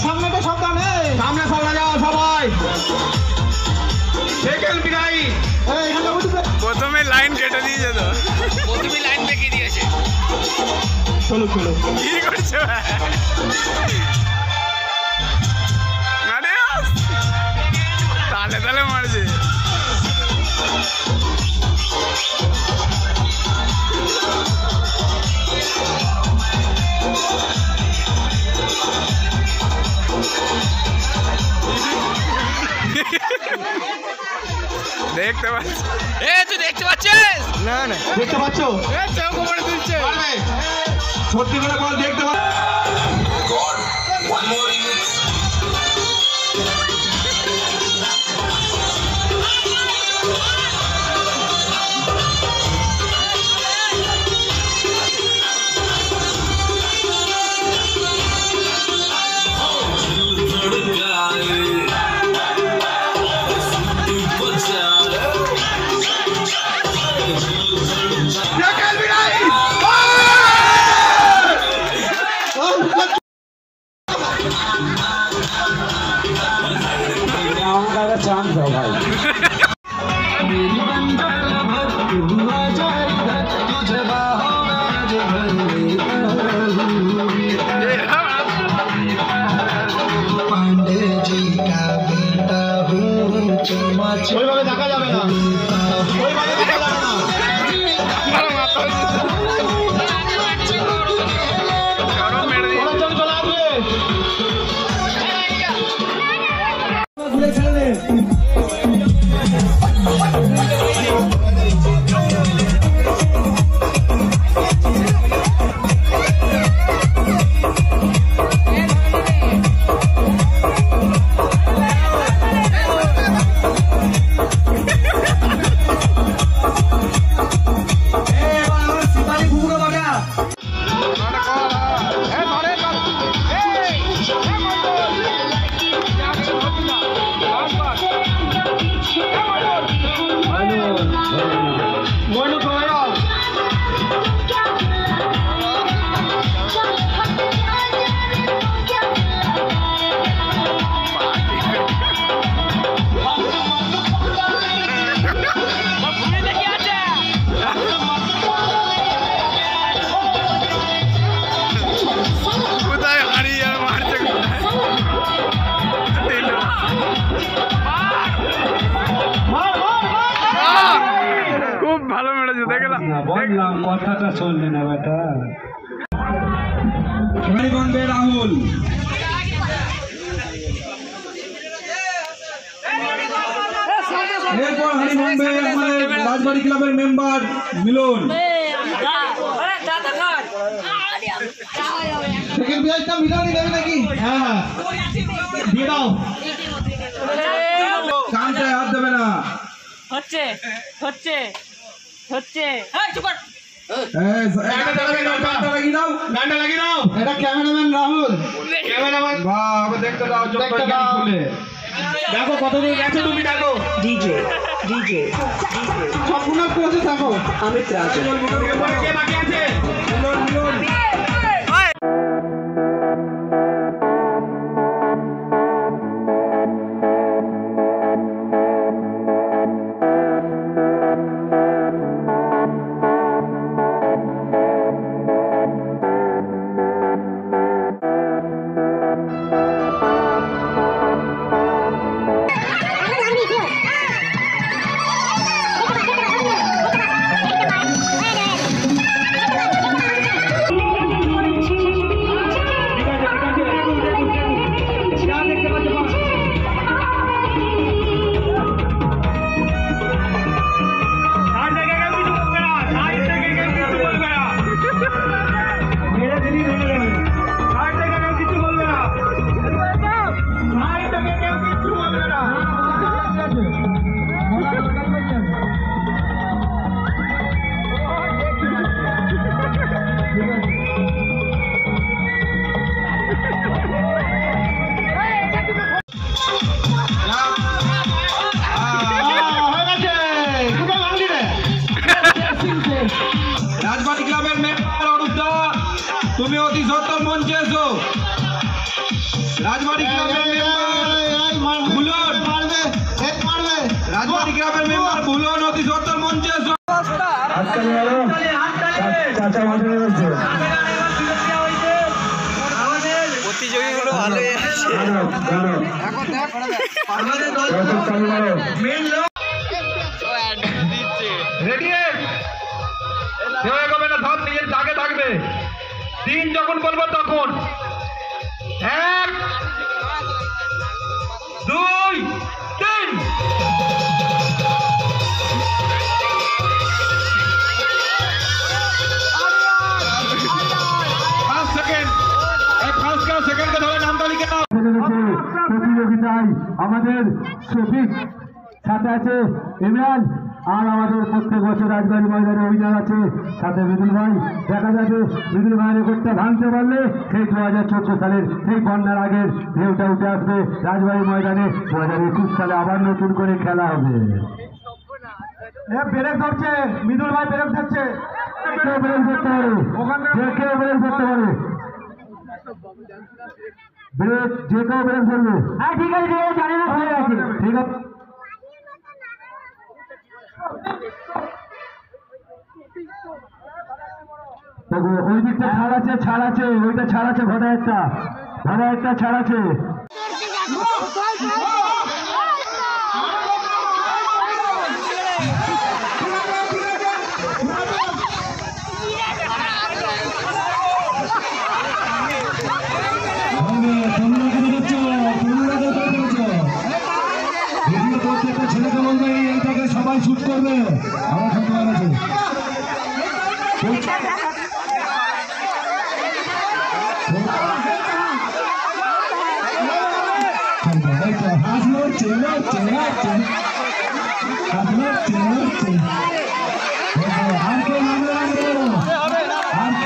সামনেটা সাবধানে, সামনে সামনে যাও সবাই। প্রথমে লাইন কেটে দিয়েছে তো, প্রথমে লাইন দেখিয়ে দিয়েছে। চলো চলো, কি করছো? তালে তালে মারছে। দেখতে পাচ্ছি, তুই দেখতে পাচ্ছিস? না না দেখতে পাচ্ছ? চোখ উপরে তুলছে। সত্যি করে বল, দেখতে পাচ্ছ? चांस है भाई। पांडे जी का बेटा हूँ, देखा जावे ना, ভালো মেরেছে, দেখলাম বললাম কথাটা শুনলে না বেটা। হরিবন্দে রাহুল, এরপর হরিবন্দে আমাদের রাজবাড়ি ক্লাবের মেম্বার মিলন। সেকেন্ড প্রাইজটা মিলনই দেবে নাকি? হ্যাঁ দিয়ে দাও, কানটায় হাত দেবে না। হচ্ছে হচ্ছে হচ্ছে, এটা ক্যামেরাম্যান রাহুল, দেখতে দাও, খুলে দেখো কতদূর গেছো তুমি, দেখো ডিজে ডিজে সম্পূর্ণ ক্লোজে থাকো। অমিত রাজ কে বাকি আছে? তুমি অতি সত্তর মঞ্চে এসো। রাজবাড়ি ক্লাবের মেম্বার ভুলন, রাজবাড়ি ক্লাবের মেম্বার ভুলন অতি সত্তর মঞ্চে এসো। প্রতিযোগীগুলো ভালোই আছে। রেডি? কেউ এগোবে না, সব নিজের দাগে থাকবে। 3 যখন বলবো তখন 1 2 3। প্রতিযোগিতায় আমাদের শফিক সাথে আছে ইমরান, আর আমাদের প্রত্যেক বছর রাজবাড়ি ময়দানে অভিযান আছে সাথে মৃদুল ভাই। দেখা যাবে মৃদুল ভাইয়ের রেকর্ডটা ভাঙতে পারলে সেই 2014 সালের সেই বন্যার আগের ঢেউটা উঠে আসবে রাজবাড়ি ময়দানে। 2021 সালে আবার নতুন করে খেলা হবে। ব্রেক ধরছে মৃদুল ভাই, ব্রেক ধরছে, কেউ ব্রেক ধরতে পারে, কেউ ব্রেক ধরতে পারে, ব্রেক যে কেউ ব্রেক ধরবে। হ্যাঁ ঠিক আছে, জানি না, ঠিক আছে। ওই দিকটা ছাড় আছে, ওইটা ছাড় আছে, ভাড়া একটা ছাড় আছে। ছেলেকে বলবে এইটাকে সবাই শুট করবে, আমার খবর আছে। হাত নড়ছে, আর কেউ নামে